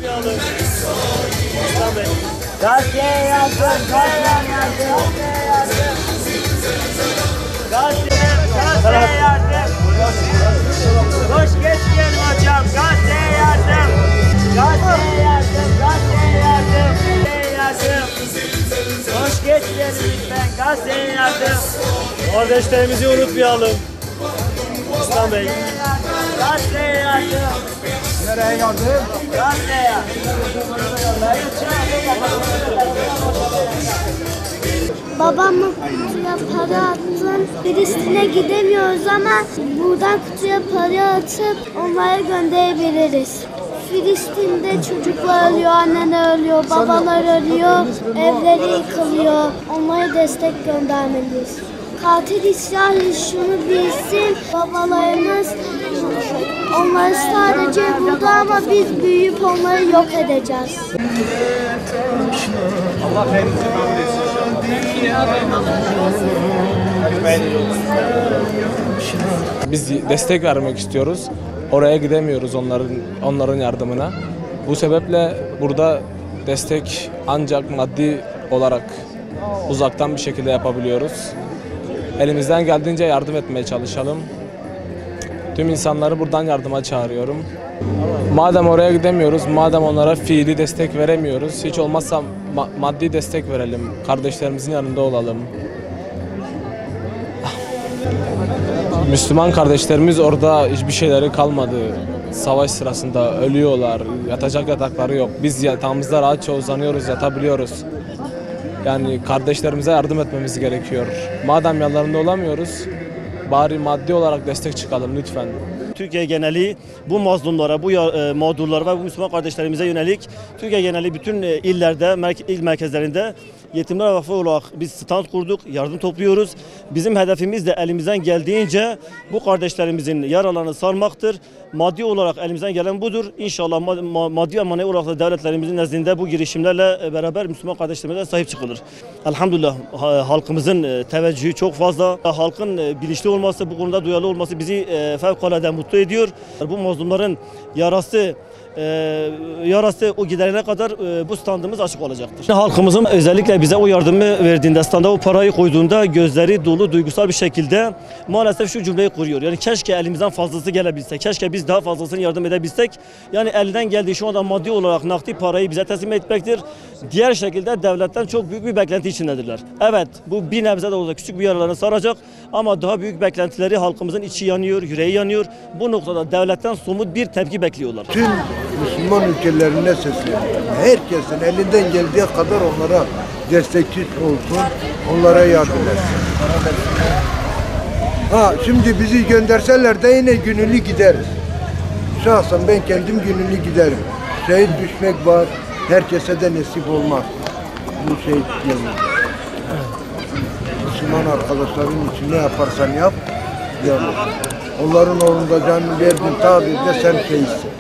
unutmayalım. Gazete yardım, gazete yardım, gazete yardım. Hoş geçmeyelim hocam, gazete yardım. Gazete yardım, gazete yardım, gazete yardım. Hoş geçmeyelim lütfen, gazete yardım. Kardeşlerimizi unutmayalım. İslam Bey. Gazete yardım. Nereye yardım? Gazete yardım. Babamın kutuya para attım. Filistin'e gidemiyoruz ama buradan kutuya para atıp onlara gönderebiliriz. Filistin'de çocuklar ölüyor, anneler ölüyor, babalar ölüyor, evleri yıkılıyor. Onlara destek göndermeliyiz. Katil İsrail şunu bilsin, babalarımız onları sadece buldu ama biz büyüyüp onları yok edeceğiz. Allah hepinizi kabul etsin. Biz destek vermek istiyoruz. Oraya gidemiyoruz onların yardımına. Bu sebeple burada destek ancak maddi olarak uzaktan bir şekilde yapabiliyoruz. Elimizden geldiğince yardım etmeye çalışalım. Tüm insanları buradan yardıma çağırıyorum. Madem oraya gidemiyoruz, madem onlara fiili destek veremiyoruz, hiç olmazsa maddi destek verelim. Kardeşlerimizin yanında olalım. Müslüman kardeşlerimiz orada hiçbir şeyleri kalmadı. Savaş sırasında ölüyorlar, yatacak yatakları yok. Biz yatağımızda rahatça uzanıyoruz, yatabiliyoruz. Yani kardeşlerimize yardım etmemiz gerekiyor. Madem yanlarında olamıyoruz, bari maddi olarak destek çıkalım lütfen. Türkiye geneli bu mazlumlara, bu mağdurlara ve bu Müslüman kardeşlerimize yönelik Türkiye geneli bütün illerde, il merkezlerinde Yetimler Vakfı olarak biz stand kurduk, yardım topluyoruz. Bizim hedefimiz de elimizden geldiğince bu kardeşlerimizin yaralarını sarmaktır. Maddi olarak elimizden gelen budur. İnşallah maddi ve manevi olarak da devletlerimizin nezdinde bu girişimlerle beraber Müslüman kardeşlerimize sahip çıkılır. Elhamdülillah halkımızın teveccühü çok fazla. Halkın bilinçli olması, bu konuda duyarlı olması bizi fevkalade mutlu ediyor. Bu mazlumların yarası o giderine kadar bu standımız açık olacaktır. Halkımızın özellikle bize o yardımı verdiğinde, standa o parayı koyduğunda gözleri dolu duygusal bir şekilde maalesef şu cümleyi kuruyor. Yani keşke elimizden fazlası gelebilse, keşke biz daha fazlasını yardım edebilsek. Yani elinden geldiği şu anda maddi olarak nakdi parayı bize teslim etmektir. Diğer şekilde devletten çok büyük bir beklenti içindedirler. Evet, bu bir nebze de olsa küçük bir yaralarını saracak ama daha büyük beklentileri halkımızın içi yanıyor, yüreği yanıyor. Bu noktada devletten somut bir tepki bekliyorlar. Tüm Müslüman ülkelerine sesleniyorum. Herkesin elinden geldiği kadar onlara destekçi olsun, onlara yardım etsin. Şimdi bizi gönderseler de yine gönüllü gideriz. Şahsen ben kendim gönüllü giderim. Şehit düşmek var, herkese de nasip olmaz. Bu şehit yani. Müslüman arkadaşların için ne yaparsan yap, yani onların uğrunda canını verdin tabirde sen şeysin.